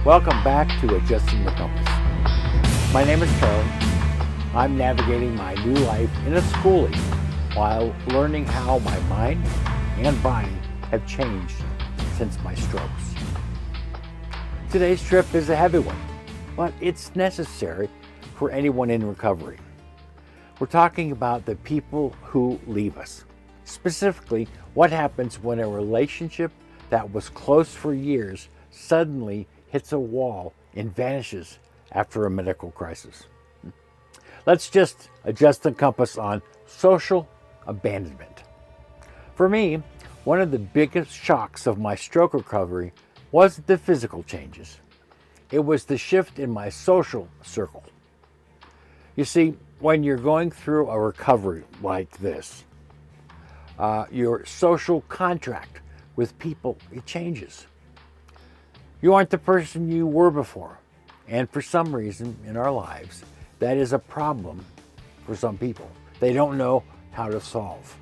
Welcome back to Adjusting the Compass. My name is Charlie. I'm navigating my new life in a schoolie while learning how my mind and body have changed since my strokes. Today's trip is a heavy one, but it's necessary for anyone in recovery. We're talking about the people who leave us. Specifically, what happens when a relationship that was close for years suddenly hits a wall and vanishes after a medical crisis. Let's just adjust the compass on social abandonment. For me, one of the biggest shocks of my stroke recovery wasn't the physical changes. It was the shift in my social circle. You see, when you're going through a recovery like this, your social contract with people, it changes. You aren't the person you were before. And for some reason in our lives, that is a problem for some people. They don't know how to solve.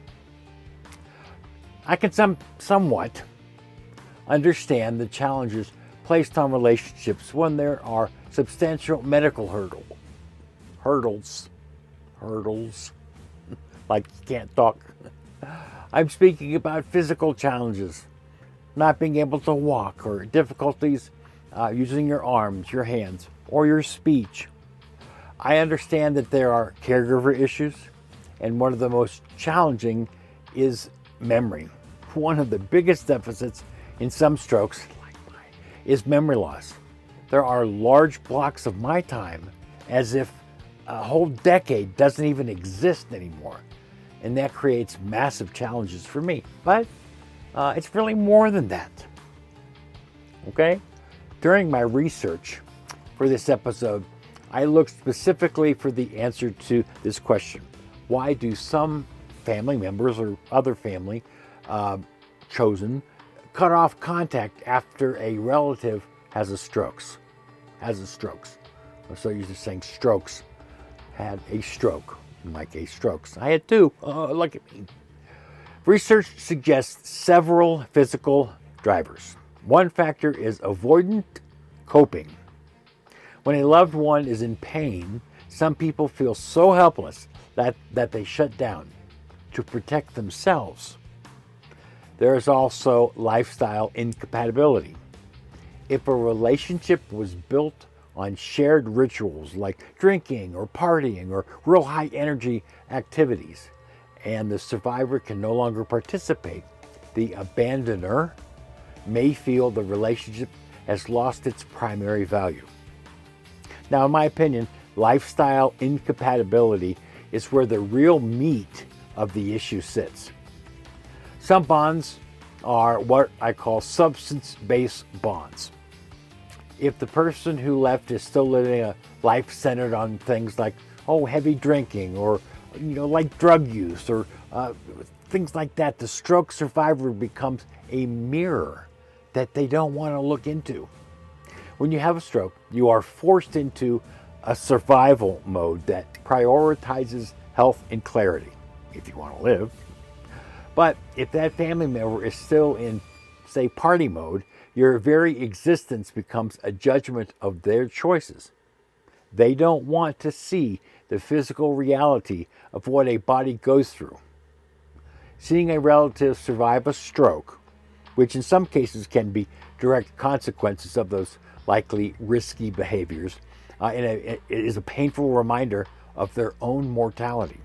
I can somewhat understand the challenges placed on relationships when there are substantial medical hurdles, like you can't talk. I'm speaking about physical challenges, not being able to walk, or difficulties using your arms, your hands, or your speech. I understand that there are caregiver issues, and one of the most challenging is memory. One of the biggest deficits in some strokes, like mine, is memory loss. There are large blocks of my time as if a whole decade doesn't even exist anymore, and that creates massive challenges for me. But it's really more than that. Okay? During my research for this episode, I looked specifically for the answer to this question. Why do some family members or other family chosen cut off contact after a relative has a strokes? I'm so used to saying strokes. Had a stroke, like a strokes. I had two. Look at me. Research suggests several physical drivers. One factor is avoidant coping. When a loved one is in pain, some people feel so helpless that they shut down to protect themselves. There is also lifestyle incompatibility. If a relationship was built on shared rituals like drinking or partying or real high energy activities, and the survivor can no longer participate, the abandoner may feel the relationship has lost its primary value. Now, in my opinion, lifestyle incompatibility is where the real meat of the issue sits. Some bonds are what I call substance-based bonds. If the person who left is still living a life centered on things like heavy drinking or like drug use or things like that, the stroke survivor becomes a mirror that they don't want to look into. When you have a stroke, you are forced into a survival mode that prioritizes health and clarity, if you want to live. But if that family member is still in, say, party mode, your very existence becomes a judgment of their choices. They don't want to see the physical reality of what a body goes through. Seeing a relative survive a stroke, which in some cases can be direct consequences of those likely risky behaviors, it is a painful reminder of their own mortality.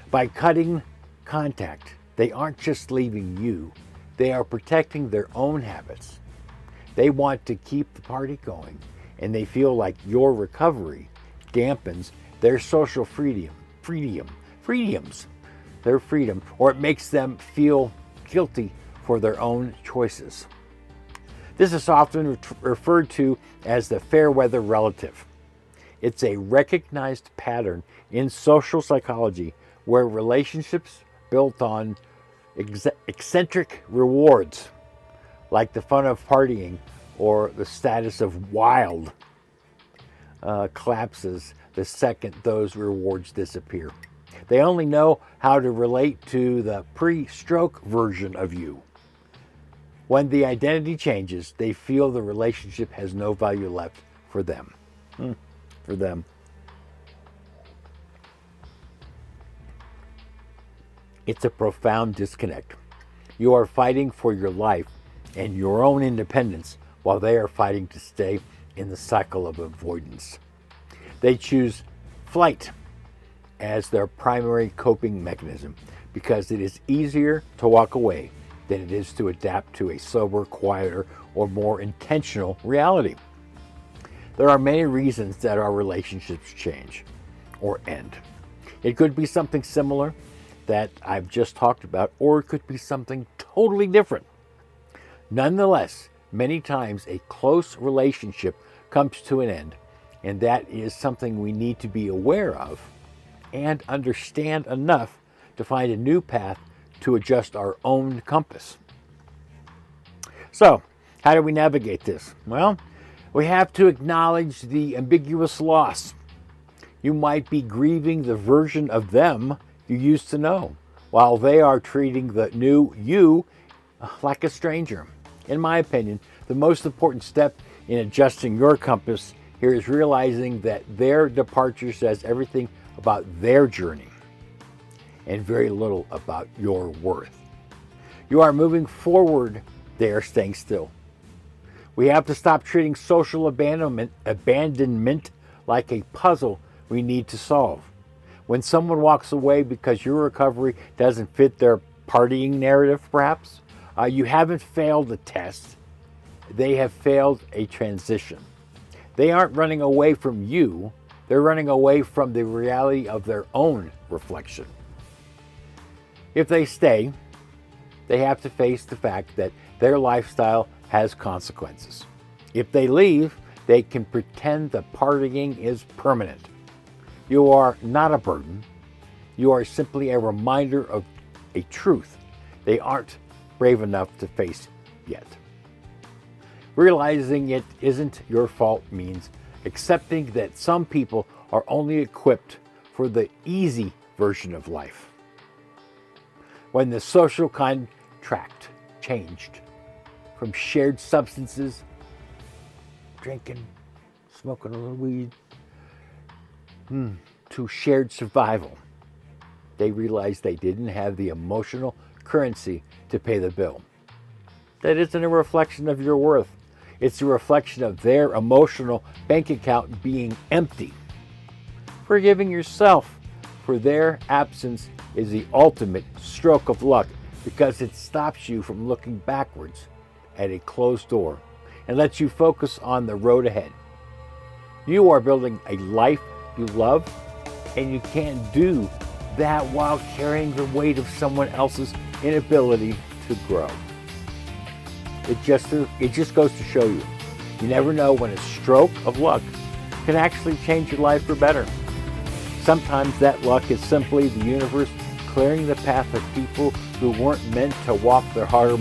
By cutting contact, they aren't just leaving you, they are protecting their own habits. They want to keep the party going, and they feel like your recovery dampens their social freedom, or it makes them feel guilty for their own choices. This is often referred to as the fair weather relative. It's a recognized pattern in social psychology where relationships built on eccentric rewards, like the fun of partying or the status of wild, collapses the second those rewards disappear. They only know how to relate to the pre-stroke version of you. When the identity changes, they feel the relationship has no value left for them. For them. It's a profound disconnect. You are fighting for your life and your own independence while they are fighting to stay in the cycle of avoidance. They choose flight as their primary coping mechanism because it is easier to walk away than it is to adapt to a sober, quieter, or more intentional reality. There are many reasons that our relationships change or end. It could be something similar that I've just talked about, or it could be something totally different. Nonetheless, many times a close relationship comes to an end, and that is something we need to be aware of and understand enough to find a new path to adjust our own compass. So, how do we navigate this? Well, we have to acknowledge the ambiguous loss. You might be grieving the version of them you used to know, while they are treating the new you like a stranger. In my opinion, the most important step in adjusting your compass here is realizing that their departure says everything about their journey and very little about your worth. You are moving forward, they are staying still. We have to stop treating social abandonment like a puzzle we need to solve. When someone walks away because your recovery doesn't fit their partying narrative, perhaps, you haven't failed a test. They have failed a transition. They aren't running away from you. They're running away from the reality of their own reflection. If they stay, they have to face the fact that their lifestyle has consequences. If they leave, they can pretend the partying is permanent. You are not a burden. You are simply a reminder of a truth they aren't brave enough to face yet. Realizing it isn't your fault means accepting that some people are only equipped for the easy version of life. When the social contract changed from shared substances, drinking, smoking a little weed, to shared survival, they realized they didn't have the emotional currency to pay the bill. That isn't a reflection of your worth. It's a reflection of their emotional bank account being empty. Forgiving yourself for their absence is the ultimate stroke of luck because it stops you from looking backwards at a closed door and lets you focus on the road ahead. You are building a life you love, and you can't do that while carrying the weight of someone else's inability to grow. It just goes to show you, you never know when a stroke of luck can actually change your life for better. Sometimes that luck is simply the universe clearing the path of people who weren't meant to walk the harder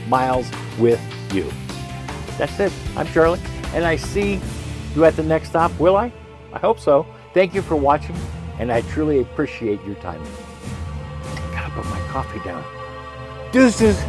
miles with you. That's it. I'm Charlie, and I see you at the next stop, will I? I hope so. Thank you for watching, and I truly appreciate your time. Gotta put my coffee down. Deuces!